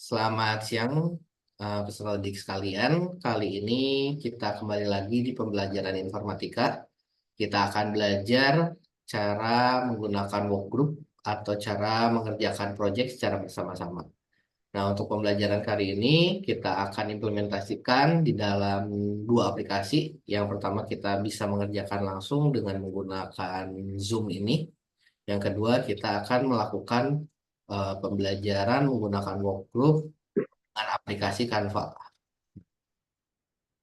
Selamat siang, peserta didik sekalian. Kali ini kita kembali lagi di pembelajaran informatika. Kita akan belajar cara menggunakan workgroup atau cara mengerjakan proyek secara bersama-sama. Nah, untuk pembelajaran kali ini kita akan implementasikan di dalam dua aplikasi. Yang pertama kita bisa mengerjakan langsung dengan menggunakan Zoom ini. Yang kedua kita akan melakukan pembelajaran menggunakan workgroup dengan aplikasi Canva.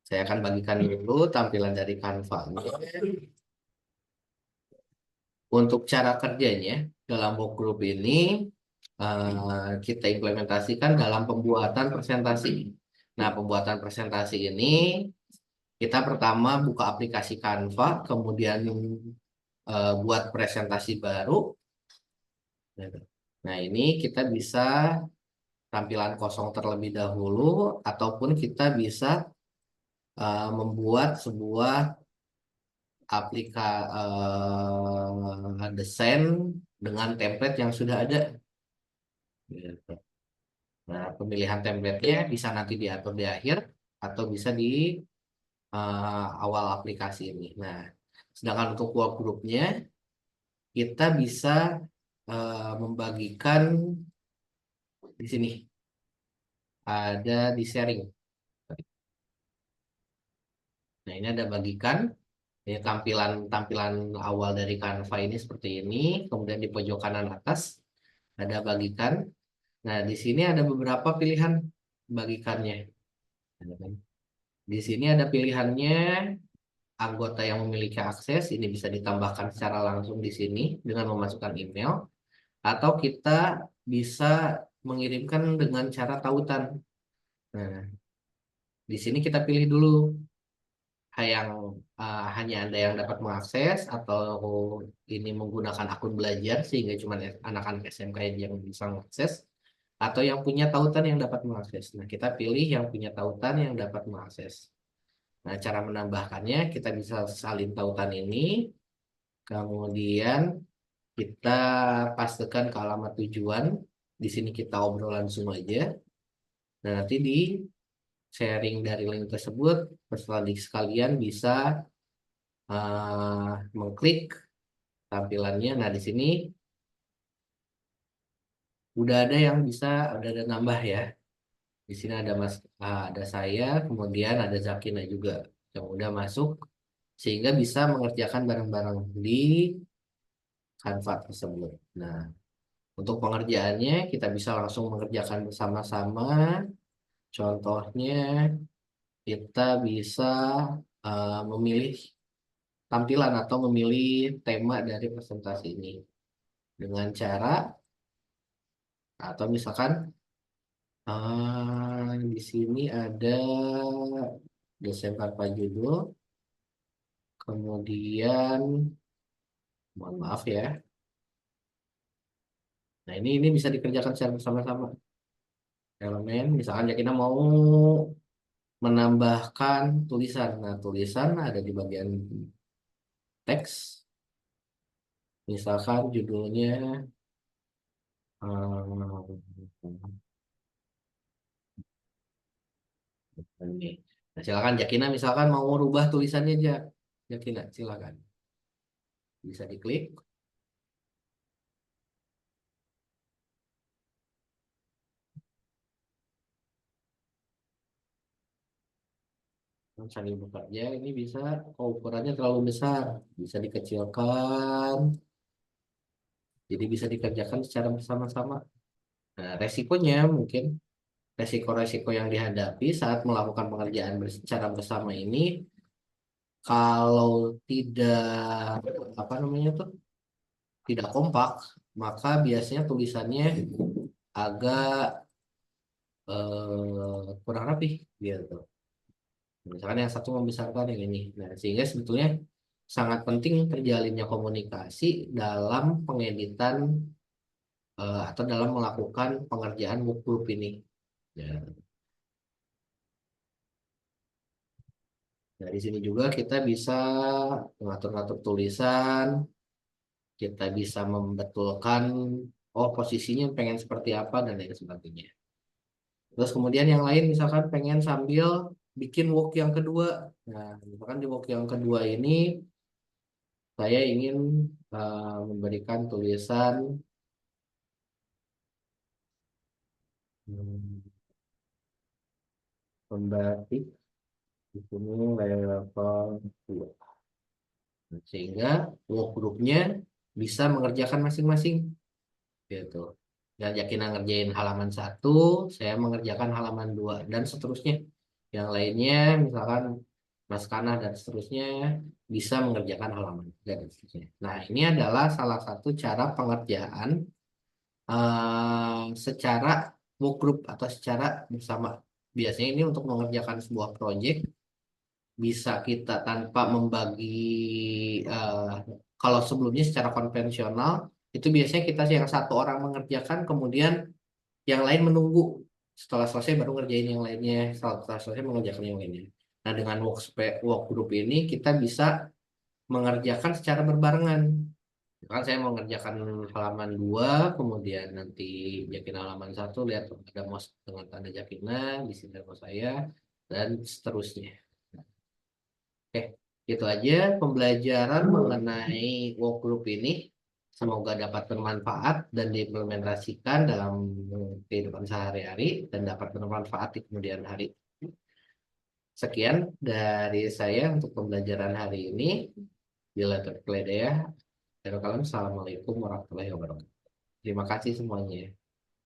Saya akan bagikan dulu tampilan dari Canva. Untuk cara kerjanya dalam workgroup ini kita implementasikan dalam pembuatan presentasi. Nah, pembuatan presentasi ini kita pertama buka aplikasi Canva, kemudian buat presentasi baru. Nah, ini kita bisa tampilan kosong terlebih dahulu, ataupun kita bisa membuat sebuah desain dengan template yang sudah ada. Gitu. Nah, pemilihan template-nya bisa nanti diatur di akhir atau bisa di awal aplikasi ini. Nah, sedangkan untuk workgroup-nya kita bisa membagikan di sini ada di sharing. Nah, ini ada bagikan. Ini tampilan awal dari Canva ini seperti ini. Kemudian di pojok kanan atas ada bagikan. Nah, di sini ada beberapa pilihan bagikannya. Di sini ada pilihannya anggota yang memiliki akses. Ini bisa ditambahkan secara langsung di sini dengan memasukkan email. Atau kita bisa mengirimkan dengan cara tautan. Nah, di sini kita pilih dulu yang hanya Anda yang dapat mengakses, atau ini menggunakan akun belajar sehingga cuma anak-anak SMK yang bisa mengakses, atau yang punya tautan yang dapat mengakses. Nah, kita pilih yang punya tautan yang dapat mengakses. Nah, cara menambahkannya kita bisa salin tautan ini, kemudian kita pastekan ke alamat tujuan. Di sini kita obrolan Zoom aja. Nah, nanti di sharing dari link tersebut, peserta didik sekalian bisa mengklik tampilannya. Nah, di sini udah ada yang bisa, udah ada nambah ya. Di sini ada ada saya, kemudian ada Zakina juga yang udah masuk, sehingga bisa mengerjakan bareng-bareng di Canva tersebut. Nah, untuk pengerjaannya kita bisa langsung mengerjakan bersama-sama. Contohnya kita bisa memilih tampilan atau memilih tema dari presentasi ini dengan cara, atau misalkan di sini ada desain tanpa judul, kemudian mohon maaf ya. Nah, ini bisa dikerjakan secara bersama-sama. Elemen, misalkan ya kita mau menambahkan tulisan. Nah, tulisan ada di bagian teks. Misalkan judulnya ini. Nah, silakan Jakina misalkan mau merubah tulisannya aja. Jakina, silakan. Bisa diklik. Sambil bekerja ini bisa, ukurannya terlalu besar, bisa dikecilkan. Jadi bisa dikerjakan secara bersama-sama. Nah, resikonya mungkin resiko-resiko yang dihadapi saat melakukan pengerjaan secara bersama ini, kalau tidak apa namanya tuh, tidak kompak, maka biasanya tulisannya agak kurang rapi gitu. Misalkan yang satu membesarkan yang ini. Nah, sehingga sebetulnya sangat penting terjalinnya komunikasi dalam pengeditan atau dalam melakukan pengerjaan workgroup ini. Ya. Nah, di sini juga kita bisa mengatur-ngatur tulisan, kita bisa membetulkan, oh posisinya pengen seperti apa, dan lain sebagainya. Terus kemudian yang lain misalkan pengen sambil bikin work yang kedua. Nah, misalkan di work yang kedua ini saya ingin memberikan tulisan hmm, membatik di sini level 2. Sehingga work grupnya bisa mengerjakan masing-masing gitu. Dan Yakina ngerjain halaman 1, saya mengerjakan halaman 2 dan seterusnya. Yang lainnya misalkan Mas Kana dan seterusnya bisa mengerjakan halaman dan seterusnya. Nah, ini adalah salah satu cara pengerjaan secara work group atau secara bersama. Biasanya ini untuk mengerjakan sebuah proyek bisa kita tanpa membagi eh, kalau sebelumnya secara konvensional itu biasanya kita yang satu orang mengerjakan kemudian yang lain menunggu setelah selesai baru ngerjain yang lainnya setelah selesai mengerjakan yang lainnya. Nah, dengan work group ini kita bisa mengerjakan secara berbarengan. Kan saya mau ngerjakan halaman 2 kemudian nanti Jakin halaman 1 lihat ada mos dengan tanda Jakina, di sini ada mos saya, dan seterusnya. Oke, itu aja pembelajaran mengenai work group ini. Semoga dapat bermanfaat dan diimplementasikan dalam kehidupan sehari-hari dan dapat bermanfaat di kemudian hari. Sekian dari saya untuk pembelajaran hari ini. Bila terkledea, Assalamualaikum warahmatullahi wabarakatuh. Terima kasih semuanya.